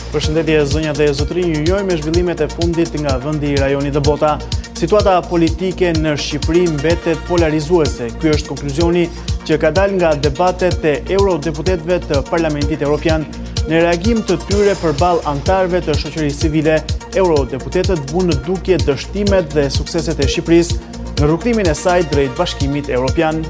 Përshëndetje zonja dhe zotëri, ju njojmë me zhvillimet e fundit nga vendi i rajonit Dëbota. Situata politike në Shqipëri mbetet polarizuese. Ky është konkluzioni që ka dalë nga debatet e eurodeputetëve të Parlamentit Evropian. Në reagim të tyre përballë anëtarëve të shoqërisë civile, eurodeputetët vunë në dukje dështimet dhe sukseset e Shqipërisë në rrugtimin e saj drejt Bashkimit Evropian.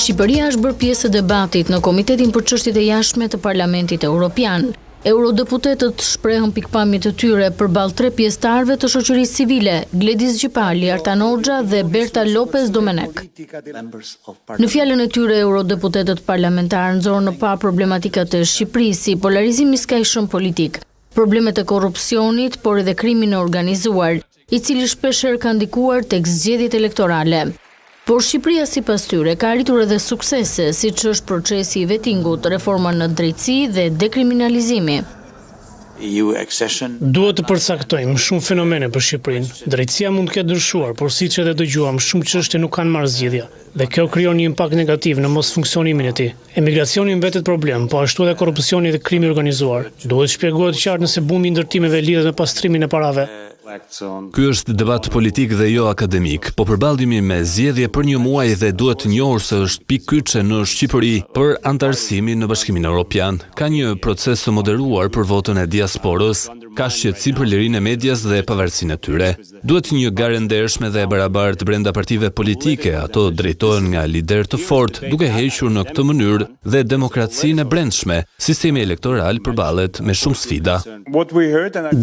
Shqipëria është bërë pjesë e debatit në Komitetin për Çështjet e Jashtme të Parlamentit Evropian. Eurodeputetët shprehën pikpamjet e tyre përballë 3 pjesëtarëve të shoqërisë civile, Gledis Gjipali, Artan Hoxha dhe Berta Lopez Domenech. Në fjalën e tyre, eurodeputetët parlamentarë nxorën në pa problematikat e Shqipërisë si polarizimi i skajshëm politik, problemet e korrupsionit, por edhe krimin e organizuar, i cili shpeshherë ka ndikuar tek zgjedhjet elektorale. Por Shqipëria sipas tyre ka arritur edhe suksese, siç është procesi i vettingut, reforma në drejtësi dhe dekriminalizimi. Duhet të përcaktojmë shumë fenomene për Shqipërinë. Drejtësia mund të ketë ndryshuar, por siç edhe dëgjuam, shumë çështje nuk kanë marrëzgjidhje dhe kjo krijon një impakt negativ në mosfunksionimin e tij. Emigracioni mbetet problem, po ashtu edhe korrupsioni dhe krimi organizuar. Duhet shpjegohet qartë nëse bumi i ndërtimeve lidhet me pastrimin e parave. Ky është debat politik dhe jo akademik, po përballemi me zgjedhje për një muaj dhe duhet të njohur se është pikë kyçe në Shqipëri për anëtarësimin në Bashkimin Evropian. Ka një proces të moderuar për votën e diasporës, ka shqetësi për lirinë e medias dhe pavarësinë e tyre. Duhet një garë ndershme dhe e barabartë brenda partive politike, ato drejtohen nga lider të fortë, duke hequr në këtë mënyrë dhe demokracinë e brendshme. Sistemi elektoral përballet me shumë sfida.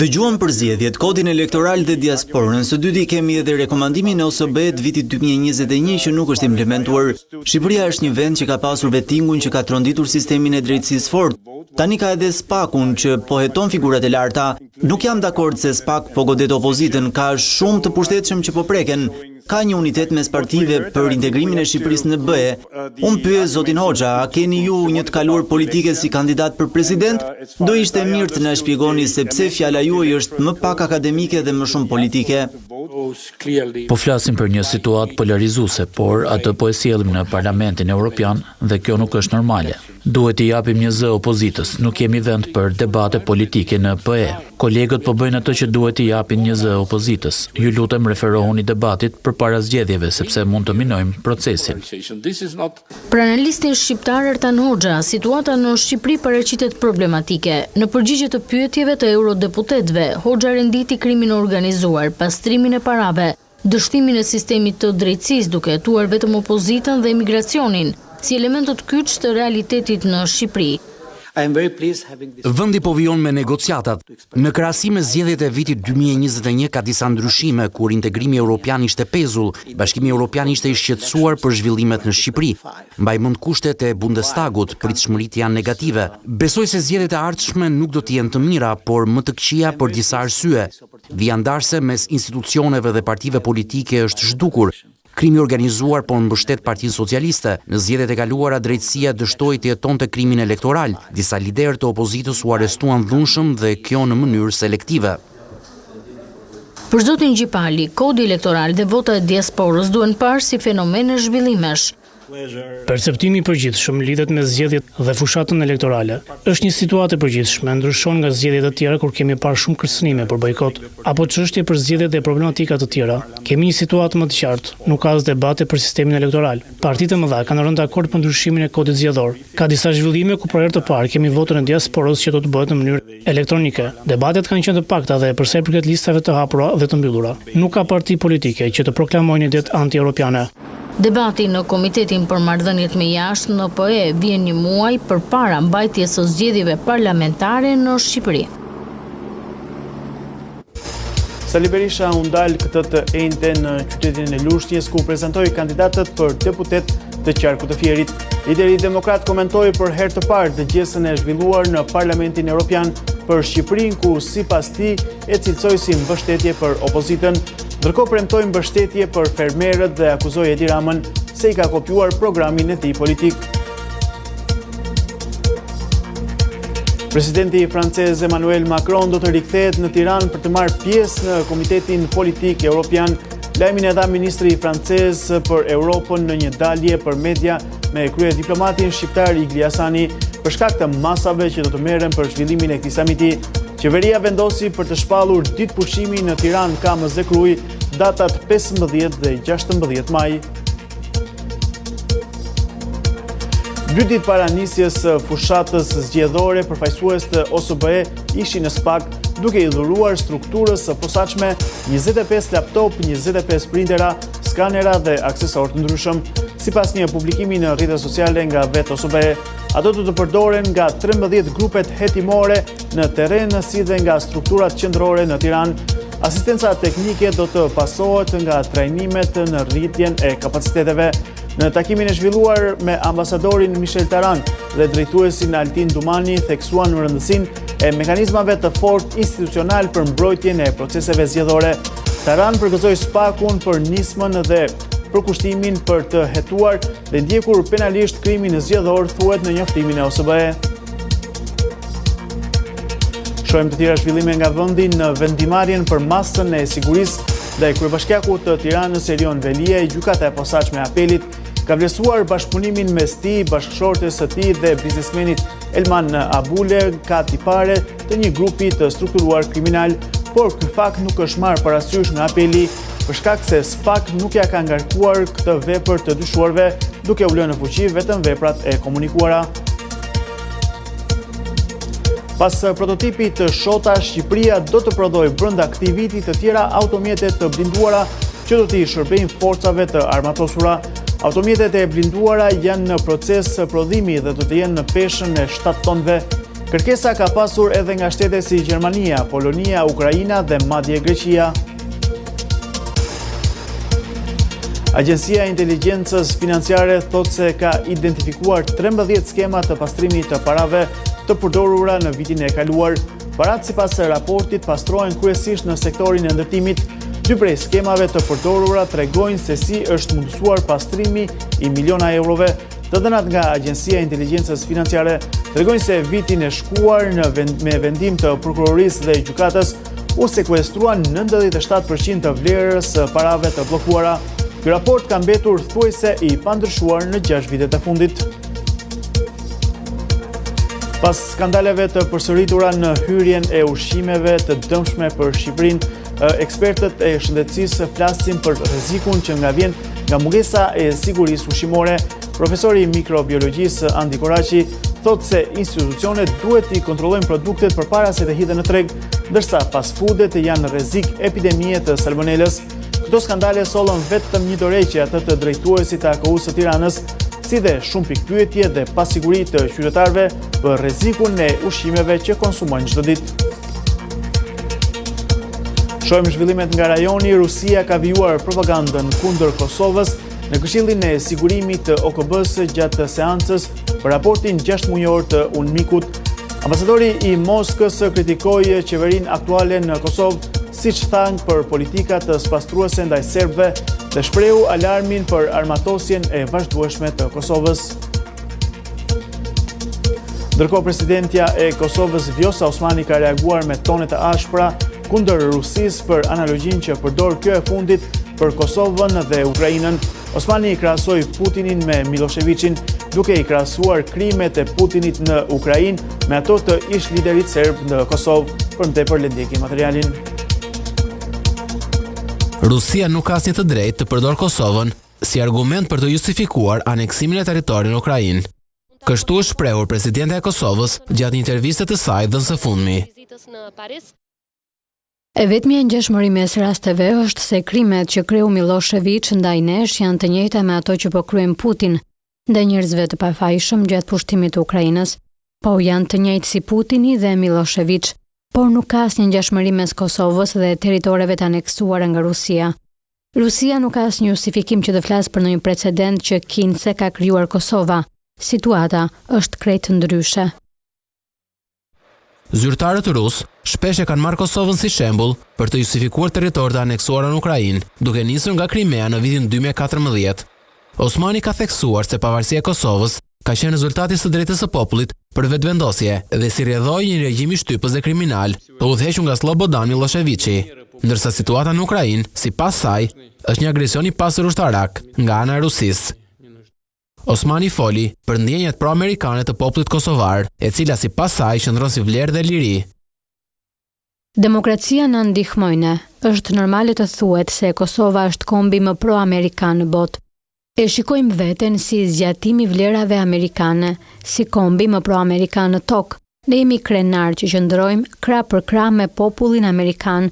Dëgjuam për zgjedhjet, kodin elektoral dhe diasporën. Së dyti kemi edhe rekomandimin e OSBE-t vitit 2021 që nuk është implementuar. Shqipëria është një vend që ka pasur vettingun që ka tronditur sistemin e drejtësisë fort. Tani ka edhe SPAK-un që po heton figurat e larta. Nuk jam dakord se SPAK po godet opozitën, ka shumë të pushtetshëm që po preken. Ka një unitet mes partive për integrimin e Shqipërisë në BE. Unë pyes zotin Hoxha, a keni ju një të kaluar politike si kandidat për president? Do ishte mirë të na shpjegoni sepse fjala juaj është më pak akademike dhe më shumë politike. Po flasim për një situatë polarizuese, por atë po e sjellim në Parlamentin Evropian dhe kjo nuk është normale. Duhet i japim një zë opozitës, nuk kemi vend për debate politike në PE. Kolegët po bëjnë atë që duhet i japin një zë opozitës. Ju lutem referohuni debatit përpara zgjedhjeve sepse mund të minojmë procesin. Për analistin shqiptar Artan Hoxha, situata në Shqipëri paraqitet problematike. Në përgjigje të pyetjeve të eurodeputetëve, Hoxha renditi krimin organizuar, pastrimin e parave, dështimin e sistemit të drejtësisë duke hetuar vetëm opozitën dhe emigracionin si elementët kyç të realitetit në Shqipëri. Vendi po vijon me negociatat. Në krahasim me zgjedhjet e vitit 2021 ka disa ndryshime kur integrimi evropian ishte pezull, Bashkimi Evropian ishte i shqetësuar për zhvillimet në Shqipëri. Mbaj mend kushtet e Bundestagut, pritshmëritë janë negative. Besoj se zgjedhjet e ardhshme nuk do të jenë të mira, por më të këqija për disa arsye. Vija ndarse mes institucioneve dhe partive politike është zhdukur. Krimi organizuar po mbështet Partinë Socialiste. Në zgjedhjet e kaluara drejtësia dështoi të jetonte krimin elektoral. Disa liderë të opozitës u arrestuan dhunshëm dhe kjo në mënyrë selektive. Për zotin Gjipali, kodi elektoral dhe vota e diasporës duhen parë si fenomene zhvillimesh. Perceptimi i përgjithshëm lidhet me zgjedhjet dhe fushatën elektorale. Është një situatë e përgjithshme, ndryshon nga zgjedhjet e tjera kur kemi parë shumë kërcënime për bojkot, apo çështje për zgjedhjet dhe problematika të tjera. Kemi një situatë më të qartë, nuk ka as debate për sistemin elektoral. Partitë e mëdha kanë rënë dakord për ndryshimin e kodit zgjedhor. Ka disa zhvillime ku për herë të parë kemi votën e diasporës që do të bëhet në mënyrë elektronike. Debatet kanë qenë të pakta dhe për sa i përket listave të hapura dhe të mbyllura. Nuk ka parti politike që të proklamojnë ide anti-europiane. Debati në Komitetin për Marrëdhëniet me Jashtë në PE vjen një muaj përpara mbajtjes së zgjedhjeve parlamentare në Shqipëri. Sali Berisha u ndal këtë të enjte në qytetin e Lushnjës ku prezantoi kandidatët për deputet të qarkut të Fierit. Lideri demokrat komentoi për herë të parë dëgjesën e zhvilluar në Parlamentin Evropian për Shqipërinë ku sipas tij e cilësoi si mbështetje për opozitën. Ndërkohë premtoi mbështetje për fermerët dhe akuzoi Edi Ramën se i ka kopjuar programin e tij politik. Presidenti francez Emmanuel Macron do të rikthehet në Tiranë për të marrë pjesë në Komitetin Politik Evropian. Lajmin e dha ministri francez për Europën në një dalje për media me krye diplomatin shqiptar Igli Hasani. për shkak të masave që do të merren për zhvillimin e këtij samiti. Qeveria vendosi për të shpallur ditë pushimi në Tiranë ka Mëzekruj datat 15 dhe 16 maj. 2 ditë para nisjes fushatës zgjedhore, përfaqësues të OSBE ishin në SPAK duke i dhuruar strukturës së posaçme 25 laptop, 25 printera, skanera dhe aksesorë të ndryshëm. Sipas një publikimi në rrjetet sociale nga vetë OSBE, ato do të përdoren nga 13 grupet hetimore në terren si dhe nga strukturat qendrore në Tiranë. Asistenca teknike do të pasohet nga trajnimet në rritjen e kapaciteteve. Në takimin e zhvilluar me ambasadorin Michel Taran dhe drejtuesin Altin Dumani theksuan rëndësinë e mekanizmave të fortë institucional për mbrojtjen e proceseve zgjedhore. Taran përgëzoi SPAK-un për nismën dhe përkushtimin për të hetuar dhe ndjekur penalisht krimin zgjedhor, thuhet në njoftimin e OSBE. Shohim të tjera zhvillime nga vendi në vendimarrjen për masën e sigurisë dhe kryebashkiaku të Tiranës Erion Velia, gjykata e posaçme e apelit ka vlerësuar bashkëpunimin mes tij, bashkëshortes së tij dhe biznesmenit Elman Abule ka tipare të një grupi të strukturuar kriminal, por ky fakt nuk është marrë parasysh nga apeli për shkak se SPAK nuk ja ka ngarkuar këtë vepër të dyshuarve, duke u lënë në fuqi vetëm veprat e komunikuara. Pas prototipit të Shota, Shqipëria do të prodhojë brenda këtij viti të tjera automjete të blinduara që do t'i shërbejnë forcave të armatosura. Automjetet e blinduara janë në proces prodhimi dhe do të jenë në peshën e 7 tonëve. Kërkesa ka pasur edhe nga shtete si Gjermania, Polonia, Ukraina dhe madje Greqia. Agjencia e Inteligjencës Financiare thotë se ka identifikuar 13 skema të pastrimit të parave të përdorura në vitin e kaluar. Parat sipas raportit pastrohen kryesisht në sektorin e ndërtimit. 2 prej skemave të përdorura tregojnë se si është mundësuar pastrimi i miliona eurove. Të dhënat nga Agjencia e Inteligjencës Financiare tregojnë se vitin e shkuar me vendim të prokurorisë dhe gjykatës u sekuestruan 97% të vlerës parave të bllokuara. Ky raport ka mbetur thuajse i pandryshuar në 6 vitet e fundit. Pas skandaleve të përsëritura në hyrjen e ushqimeve të dëmshme për Shqipërinë, ekspertët e shëndetësisë flasin për rrezikun që nga vjen nga mungesa e sigurisë ushqimore. Profesori i mikrobiologjisë Andi Koraqi thotë se institucionet duhet i kontrollojnë produktet përpara se të hidhen në treg, ndërsa fast foodet janë në rrezik epidemie të salmonelës. Këto skandale sollën vetëm një dorëheqje atë të drejtuesit të AKU-s së Tiranës, si dhe shumë pikpyetje dhe pasiguri të qytetarëve për rrezikun e ushqimeve që konsumojnë çdo ditë. Shohim zhvillimet nga rajoni. Rusia ka vijuar propagandën kundër Kosovës në Këshillin e Sigurimit të OKB-s gjatë seancës për raportin 6 muajor të UNMIK-ut. Ambasadori i Moskës kritikoi qeverinë aktuale në Kosovë, siç thanë për politika të spastruese ndaj serbëve dhe shprehu alarmin për armatosjen e vazhdueshme të Kosovës. Ndërkohë, presidentja e Kosovës Vjosa Osmani ka reaguar me tone të ashpra kundër Rusisë për analogjinë që përdor kjo e fundit për Kosovën dhe Ukrainën. Osmani i krahasoi Putinin me Miloševićin, duke i krahasuar krimet e Putinit në Ukrainë me ato të ish liderit serb në Kosovë. Për më tepër le ndjekim materialin. Rusia nuk ka asnjë të drejtë të përdor Kosovën si argument për të justifikuar aneksimin e territorit në Ukrainë. Kështu është shprehur presidenta e Kosovës gjatë një interviste të saj dhënë së fundmi. E vetmja ngjashmëri mes rasteve është se krimet që kreu Milošević ndaj nesh janë të njëjta me ato që po kryen Putin ndaj njerëzve të pafajshëm gjatë pushtimit të Ukrainës, po janë të njëjtë si Putini dhe Milošević, por nuk ka asnjë ngjashmëri mes Kosovës dhe territoreve të aneksuara nga Rusia. Rusia nuk ka asnjë justifikim që të flasë për ndonjë precedent që kinse ka krijuar Kosova. Situata është krejt ndryshe. Zyrtarët rusë shpesh e kanë marrë Kosovën si shembull për të justifikuar territorët e aneksuara në Ukrainë, duke nisur nga Krimea në vitin 2014. Osmani ka theksuar se pavarësia e Kosovës ka qenë rezultati së drejtës së popullit për vetëvendosje dhe si rrjedhoi një regjim i shtypës dhe kriminal të udhëhequr nga Slobodan Miloševići, ndërsa situata në Ukrainë, sipas saj, është një agresion i pasur ushtarak nga ana e Rusisë. Osmani foli për ndjenjat pro-amerikane të popullit kosovar, e cila sipas saj qëndron si vlerë dhe liri. Demokracia në ndihmojnë. Është normale të thuhet se Kosova është kombi më pro-amerikan në botë. E shikojmë veten si zgjatimi vlerave amerikane, si kombi më pro-amerikan në tokë. Ne jemi krenar që qëndrojmë krah për krah me popullin amerikan.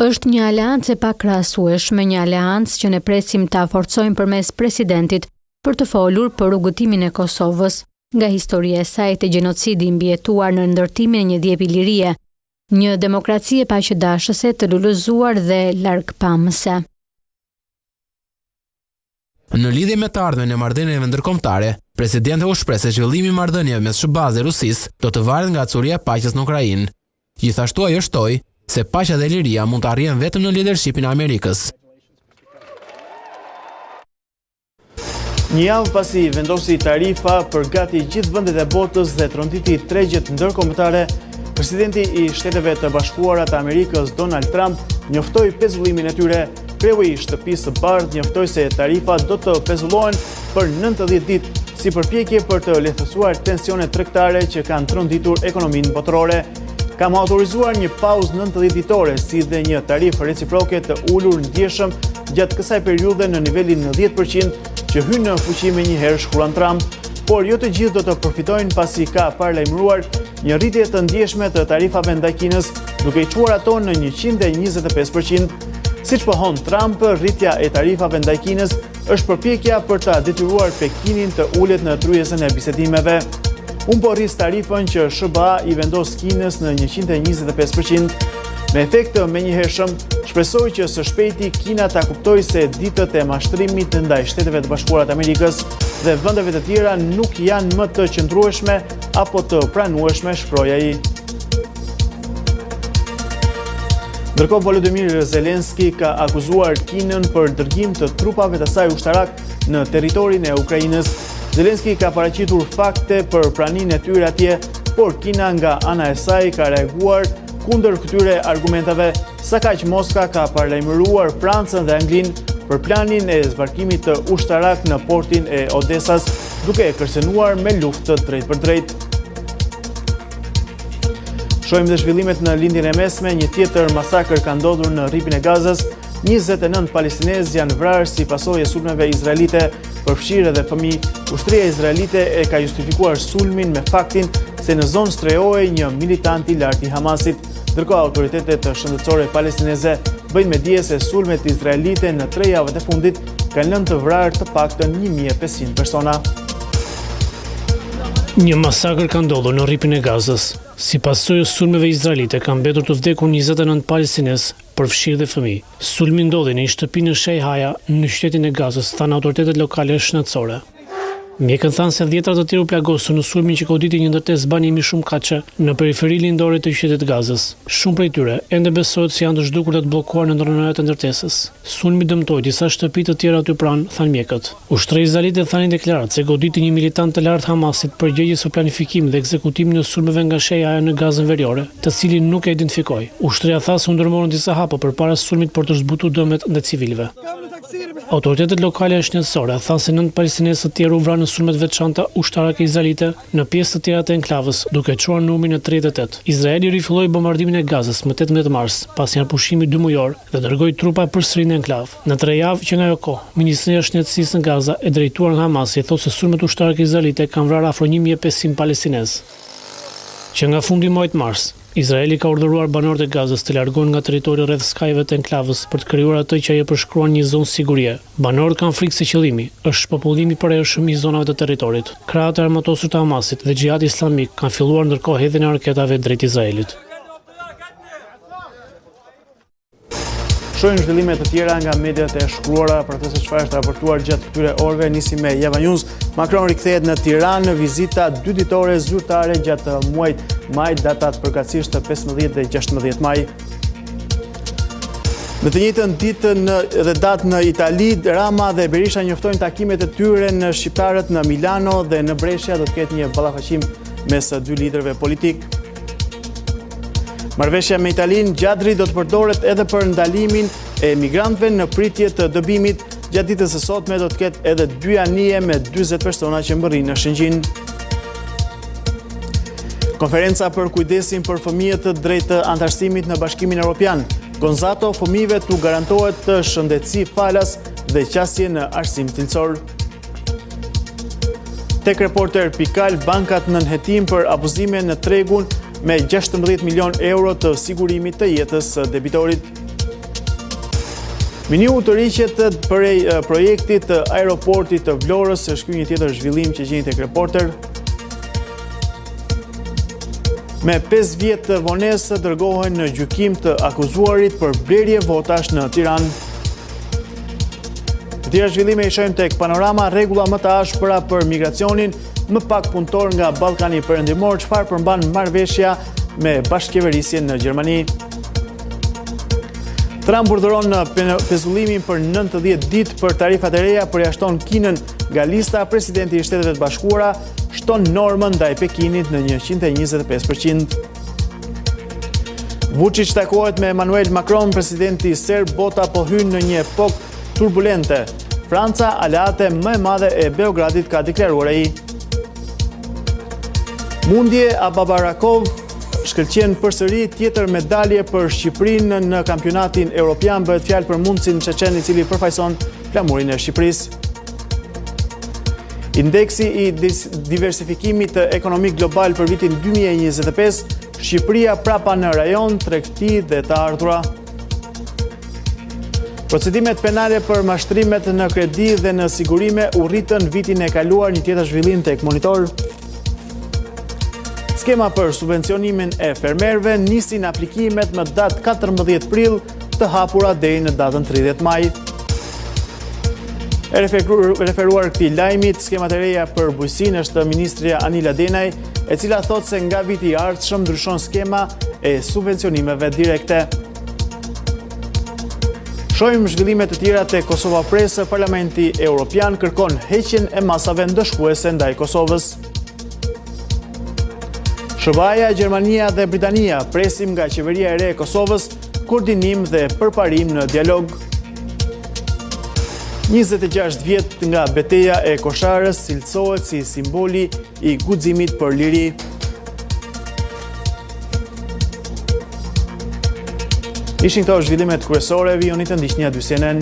Është një aleancë e pakrahasueshme, një aleancë që ne presim ta forcojmë përmes presidentit për të folur për rrugëtimin e Kosovës nga historia e saj të gjenocidi mbijetuar në ndërtimin e një djepi lirie, një demokraci e paqëdashëse të lulëzuar dhe largpamëse. Në lidhje me të ardhmen e marrëdhënieve ndërkombëtare, presidenti u shpreh se zhvillimi i marrëdhënieve mes SBA dhe Rusisë do të varet nga acuria e paqes në Ukrainë. Gjithashtu ai shtoi se paqja dhe liria mund të arrihen vetëm në lidershipin e Amerikës. Një javë pasi vendosi tarifa për gati gjithë vendet e botës dhe tronditi tregjet ndërkombëtare, presidenti i Shteteve të Bashkuara të Amerikës Donald Trump njoftoi pezullimin e tyre. Kreu i Shtëpisë së Bardhë njoftoi se tarifat do të pezullohen për 90 ditë si përpjekje për të lehtësuar tensionet tregtare që kanë tronditur ekonominë botërore. Kam autorizuar një pauzë 90 ditore si dhe një tarifë reciproke të ulur ndjeshëm gjatë kësaj periudhe në nivelin 90% që hyn në fuqi me njëherë, shkruan Trump, por jo të gjithë do të përfitojnë pasi ka paralajmëruar një rritje të ndjeshme të tarifave ndaj Kinës, duke i çuar ato në 125%. Siç pohon Trump, rritja e tarifave ndaj Kinës është përpjekja për ta detyruar Pekinin të ulet në tryezën e bisedimeve. Unë po rris tarifën që SBA i vendos Kinës në 125%. Me efekt menjëhershëm, shpresoj që së shpejti Kina ta kuptoj se ditët e mashtrimit ndaj Shteteve të Bashkuara të Amerikës dhe vendeve të tjera nuk janë më të qëndrueshme apo të pranueshme, shproi ai. Ndërkohë, Volodymyr Zelenski ka akuzuar Kinën për dërgim të trupave të saj ushtarak në territorin e Ukrainës. Zelenski ka paraqitur fakte për praninë e tyre atje, por Kina nga ana e saj ka reaguar kundër këtyre argumentave, sa kaq Moska ka paralajmëruar Francën dhe Anglinë për planin e zbarkimit të ushtarak në portin e Odesas, duke e kërcënuar me luftë drejt për drejt. Shohim dhe zhvillimet në lindjen e mesme, një tjetër masakër ka ndodhur në rripin e Gazës, 29 palestinezë janë vrarë si pasojë e sulmeve izraelite, përfshirë edhe fëmijë. Ushtria izraelite e ka justifikuar sulmin me faktin se në zonë strehoi një militant i lartë i Hamasit. Ndërkohë, autoritetet shëndetësore palestineze bëjnë me dije se sulmet izraelite në 3 javët e fundit kanë lënë të vrarë të paktën 1500 persona. Një masakër ka ndodhur në rripin e Gazës. Si pasojë sulmeve izraelite kanë mbetur të vdekur 29 palestinezë, përfshirë dhe fëmijë. Sulmi ndodhi në një shtëpi në Shej Haja, në qytetin e Gazës, thanë autoritetet lokale shëndetësore. Mjekët thanë se 10 të tjerë u plagosën në sulmin që goditi një ndërtesë banimi shumë kaçe në periferi lindore të qytetit Gazës. Shumë prej tyre ende besohet se janë të zhdukur dhe të bllokuar në ndërmjet të ndërtesës. Sulmi dëmtoi disa shtëpi të tjera aty pranë, thanë mjekët. Ushtria izraelite thanë në deklaratë se goditi një militant të lartë Hamasit përgjegjës së planifikimit dhe ekzekutimit në sulmeve nga Sheja në Gazën Veriore, të cilin nuk e identifikoi. Ushtria tha se u ndërmorën disa hapa përpara sulmit për të zbutur dëmet ndaj civilëve. Autoritetet lokale shëndetësore thanë se 9 palestinezë të tjerë u vranë në sulmet veçanta ushtarake izraelite në pjesë të tjera të enklavës, duke çuar numrin në 38. Izraeli rifilloi bombardimin e Gazës më 18 mars, pas një pushimi 2 mujor dhe dërgoi trupa përsëri në enklav. Në 3 javë që nga ajo kohë, Ministria e Shëndetësisë në Gaza e drejtuar nga Hamasi thotë se sulmet ushtarake izraelite kanë vrarë afro 1500 palestinezë. Që nga fundi i muajit mars, Izraeli ka urdhëruar banorët e Gazës të largohen nga territori rreth skajeve të enklavës për të krijuar atë që ai e përshkruan një zonë sigurie. Banorët kanë frikë se qëllimi është shpopullimi i përhershëm i zonave të territorit. Krahët e armatosur të Hamasit dhe Xhihadi Islamik kanë filluar ndërkohë hedhjen e raketave drejt Izraelit. Shohim zhvillime të tjera nga mediat e shkruara për të se çfarë është raportuar gjatë këtyre orëve. Nisi me Java News. Macron rikthehet në Tiranë në vizita 2 ditore zyrtare gjatë muajit maj, datat përkatësisht 15 dhe 16 maj. Në të njëjtën ditë dhe datë në Itali, Rama dhe Berisha njoftojnë takimet e tyre në shqiptarët në Milano dhe në Brescia do të ketë një ballafaqim mes 2 liderëve politik. Marrëveshja me Italinë, Gjadri do të përdoret edhe për ndalimin e emigrantëve në pritje të dëbimit. Gjatë ditës së sotme do të ketë edhe 2 anije me 40 persona që mbërrin në Shëngjin. Konferenca për kujdesin për fëmijët drejt antarësimit në Bashkimin Evropian. Gonzato fëmijëve tu garantohet shëndetësi falas dhe qasje në arsim cilësor. Tek Reporter Pikal, bankat në nënhetim për abuzime në tregun me 16 milion euro të sigurimit të jetës debitorit. Miniu të riqet për projektit të aeroportit të Vlorës, është ky një tjetër zhvillim që gjeni tek Reporter. Me 5 vjet të vonesë dërgohen në gjykim të akuzuarit për blerje votash në Tiranë. Të tjera zhvillime i shohim tek Panorama, rregulla më të ashpra për migracionin, më pak punëtor nga Ballkani Perëndimor, çfarë përmban marrëveshja me bashkëqeverisjen në Gjermani. Trump urdhëron pezullimin për 90 ditë për tarifat e reja, përjashton Kinën nga lista. Presidenti i Shteteve të Bashkuara shton normën ndaj Pekinit në 125%. Vučić takohet me Emmanuel Macron, presidenti serb. Bota po hyn në një epokë turbulente. Franca, aleate më e madhe e Beogradit, ka deklaruar ai. Mundje Ababarakov shkëlqen përsëri tjetër medalje për Shqipërinë në kampionatin evropian. Bëhet fjalë për Mundsin Çeçen, i cili përfaqëson flamurin e Shqipërisë. Indeksi i diversifikimit ekonomik global për vitin 2025, Shqipëria prapa në rajon, tregti dhe të ardhura. Procedimet penale për mashtrimet në kredi dhe në sigurime u rritën vitin e kaluar, një tjetër zhvillim tek Monitor. Skema për subvencionimin e fermerëve, nisin aplikimet më datë 14 prill, të hapura deri në datën 30 maj. E referuar këtij lajmit, skemat e reja për bujqësinë është ministrja Anila Denaj, e cila thotë se nga viti i ardhshëm ndryshon skema e subvencionimeve direkte. Shohim zhvillimet të tjera te Kosova Press. Parlamenti Evropian kërkon heqjen e masave ndëshkuese ndaj Kosovës. SBA, Gjermania dhe Britania presim nga qeveria e re e Kosovës koordinim dhe përparim në dialog. 26 vjet nga betejë e Kosharës cilësohet si simboli i guximit për liri. Ishin këto zhvillimet kryesore, vi joni të ndiqni aty CNN.